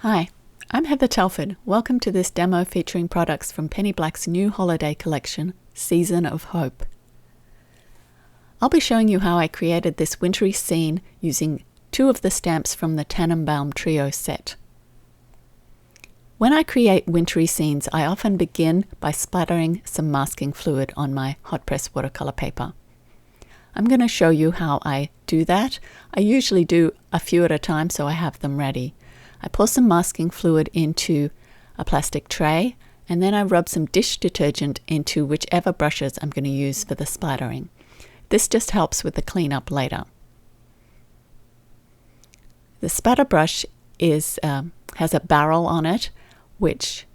Hi, I'm Heather Telford. Welcome to this demo featuring products from Penny Black's new holiday collection, Season of Hope. I'll be showing you how I created this wintry scene using two of the stamps from the Tannenbaum trio set. When I create wintry scenes, I often begin by splattering some masking fluid on my hot press watercolor paper. I'm going to show you how I do that. I usually do a few at a time so I have them ready. I pour some masking fluid into a plastic tray, and then I rub some dish detergent into whichever brushes I'm going to use for the splattering. This just helps with the cleanup later. The spatter brush has a barrel on it which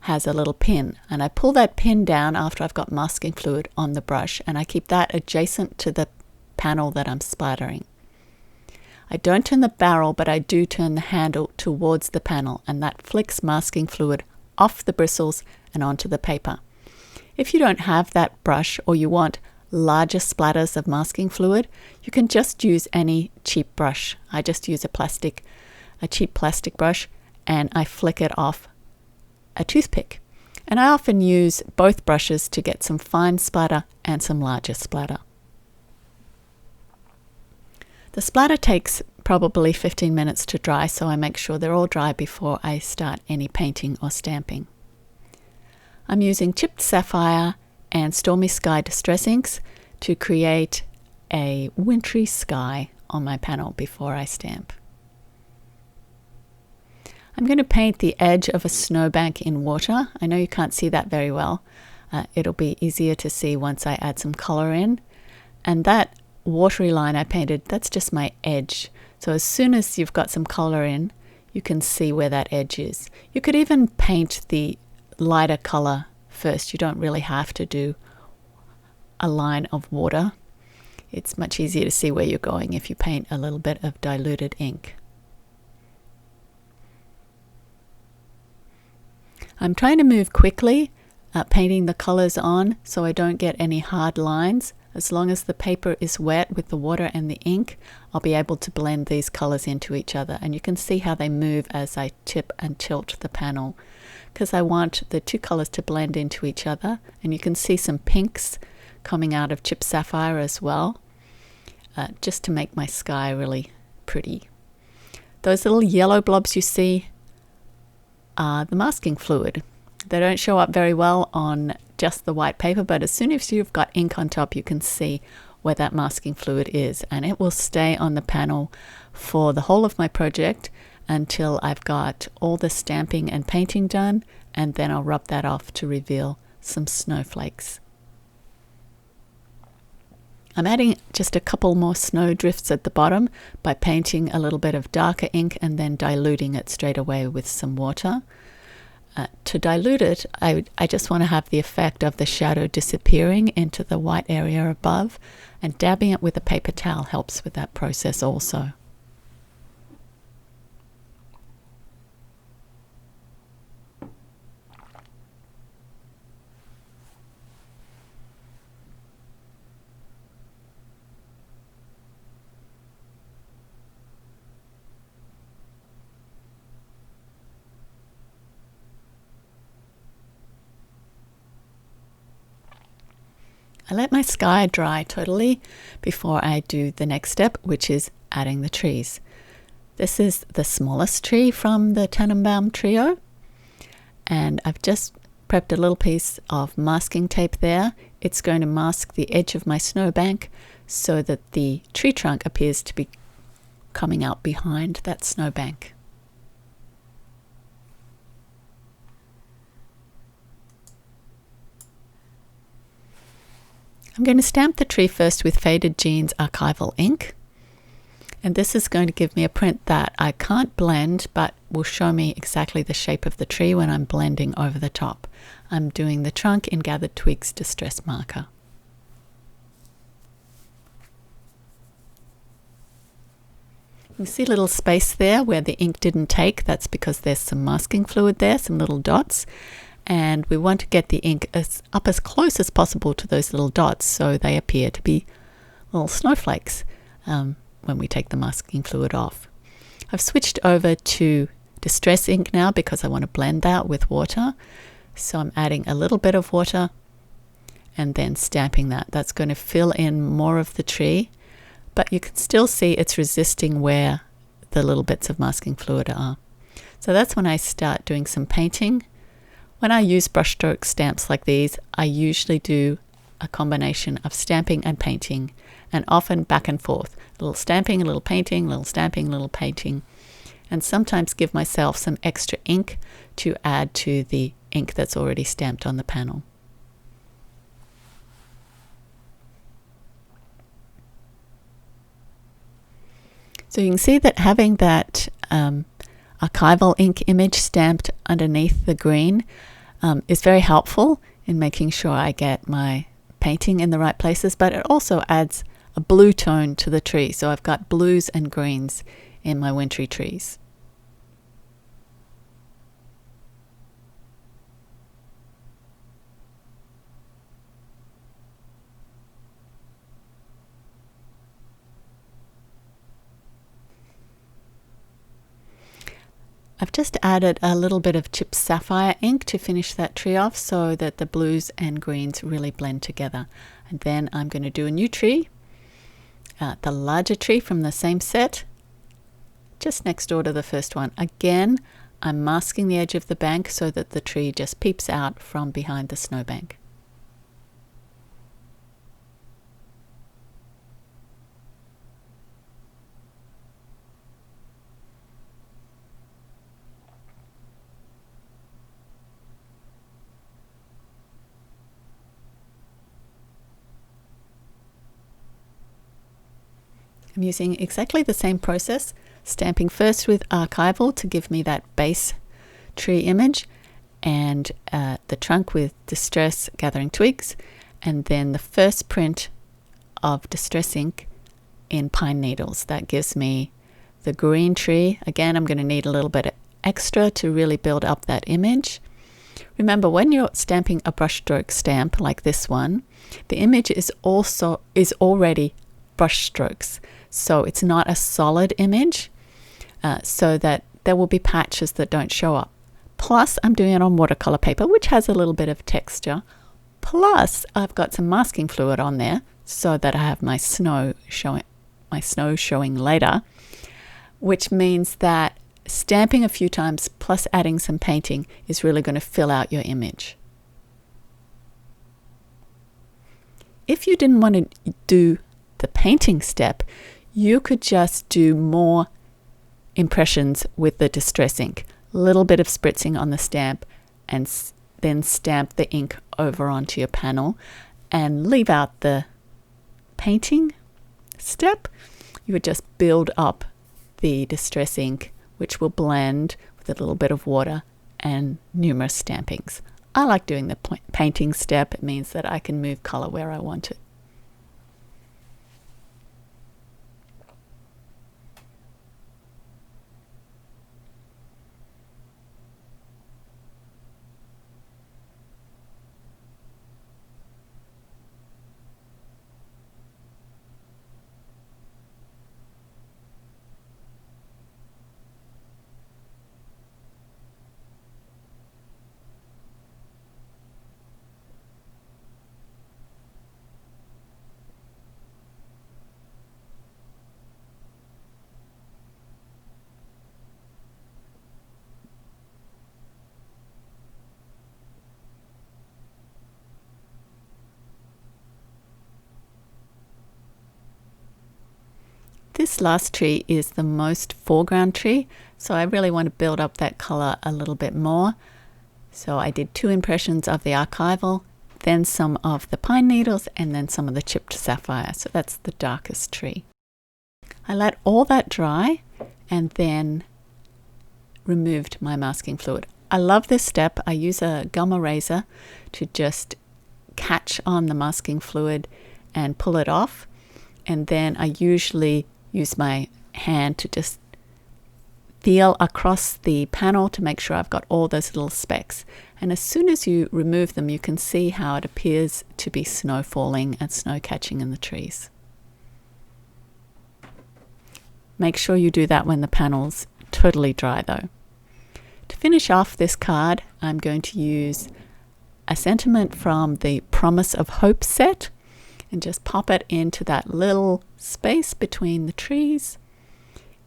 has a little pin, and I pull that pin down after I've got masking fluid on the brush, and I keep that adjacent to the panel that I'm splattering. I don't turn the barrel, but I do turn the handle towards the panel, and that flicks masking fluid off the bristles and onto the paper. If you don't have that brush or you want larger splatters of masking fluid, you can just use any cheap brush. I just use a cheap plastic brush, and I flick it off a toothpick. And I often use both brushes to get some fine splatter and some larger splatter. The splatter takes probably 15 minutes to dry, so I make sure they're all dry before I start any painting or stamping. I'm using chipped sapphire and Stormy Sky distress inks to create a wintry sky on my panel before I stamp. I'm going to paint the edge of a snowbank in water. I know you can't see that very well. It'll be easier to see once I add some color in. And that watery line I painted, that's just my edge. So as soon as you've got some color in, you can see where that edge is. You could even paint the lighter color first. You don't really have to do a line of water. It's much easier to see where you're going if you paint a little bit of diluted ink. I'm trying to move quickly, painting the colors on so I don't get any hard lines. As long as the paper is wet with the water and the ink, I'll be able to blend these colors into each other. And you can see how they move as I tip and tilt the panel, because I want the two colors to blend into each other. And you can see some pinks coming out of chipped sapphire as well, just to make my sky really pretty. Those little yellow blobs you see are the masking fluid. They don't show up very well on just the white paper, but as soon as you've got ink on top, you can see where that masking fluid is, and it will stay on the panel for the whole of my project until I've got all the stamping and painting done, and then I'll rub that off to reveal some snowflakes. I'm adding just a couple more snow drifts at the bottom by painting a little bit of darker ink and then diluting it straight away with some water. To dilute it, I just want to have the effect of the shadow disappearing into the white area above, and dabbing it with a paper towel helps with that process also. I let my sky dry totally before I do the next step, which is adding the trees. This is the smallest tree from the Tannenbaum trio, and I've just prepped a little piece of masking tape there. It's going to mask the edge of my snowbank so that the tree trunk appears to be coming out behind that snowbank. I'm going to stamp the tree first with Faded Jeans Archival ink, and this is going to give me a print that I can't blend but will show me exactly the shape of the tree when I'm blending over the top. I'm doing the trunk in Gathered Twigs Distress Marker. You see a little space there where the ink didn't take. That's because there's some masking fluid there, some little dots. And we want to get the ink up as close as possible to those little dots so they appear to be little snowflakes when we take the masking fluid off. I've switched over to distress ink now because I want to blend that with water. So I'm adding a little bit of water and then stamping that. That's going to fill in more of the tree, but you can still see it's resisting where the little bits of masking fluid are. So that's when I start doing some painting. When I use brushstroke stamps like these, I usually do a combination of stamping and painting, and often back and forth. A little stamping, a little painting, a little stamping, a little painting. And sometimes give myself some extra ink to add to the ink that's already stamped on the panel. So you can see that having that Archival ink image stamped underneath the green is very helpful in making sure I get my painting in the right places, but it also adds a blue tone to the tree. So I've got blues and greens in my wintry trees. I've just added a little bit of chipped sapphire ink to finish that tree off so that the blues and greens really blend together. And then I'm going to do a new tree, the larger tree from the same set, just next door to the first one. Again, I'm masking the edge of the bank so that the tree just peeps out from behind the snowbank. I'm using exactly the same process, stamping first with Archival to give me that base tree image, and the trunk with Distress Gathering Twigs, and then the first print of Distress ink in pine needles. That gives me the green tree. Again, I'm going to need a little bit extra to really build up that image. Remember, when you're stamping a brushstroke stamp like this one, the image is already brush strokes. So it's not a solid image, so that there will be patches that don't show up. Plus, I'm doing it on watercolor paper, which has a little bit of texture. Plus, I've got some masking fluid on there so that I have my snow showing later, which means that stamping a few times plus adding some painting is really going to fill out your image. If you didn't want to do the painting step, you could just do more impressions with the distress ink. A little bit of spritzing on the stamp and then stamp the ink over onto your panel and leave out the painting step. You would just build up the distress ink, which will blend with a little bit of water and numerous stampings. I like doing the painting step. It means that I can move color where I want it. This last tree is the most foreground tree, so I really want to build up that color a little bit more. So I did 2 impressions of the Archival, then some of the pine needles, and then some of the chipped sapphire. So that's the darkest tree. I let all that dry and then removed my masking fluid. I love this step. I use a gum eraser to just catch on the masking fluid and pull it off. And then I usually use my hand to just feel across the panel to make sure I've got all those little specks. And as soon as you remove them, you can see how it appears to be snow falling and snow catching in the trees. Make sure you do that when the panel's totally dry though. To finish off this card, I'm going to use a sentiment from the Promise of Hope set and just pop it into that little space between the trees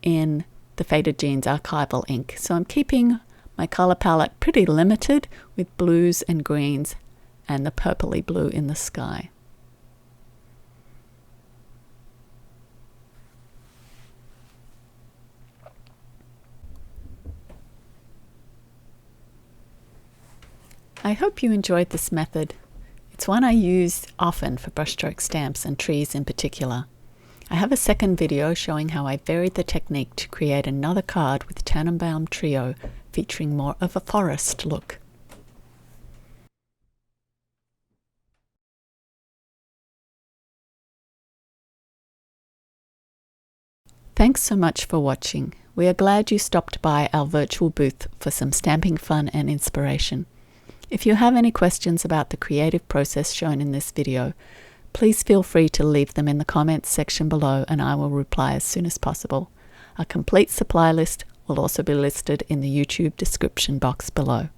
in the Faded Jeans Archival ink. So I'm keeping my color palette pretty limited with blues and greens and the purpley blue in the sky. I hope you enjoyed this method. It's one I use often for brushstroke stamps and trees in particular. I have a second video showing how I varied the technique to create another card with Tannenbaum Trio featuring more of a forest look. Thanks so much for watching. We are glad you stopped by our virtual booth for some stamping fun and inspiration. If you have any questions about the creative process shown in this video, please feel free to leave them in the comments section below and I will reply as soon as possible. A complete supply list will also be listed in the YouTube description box below.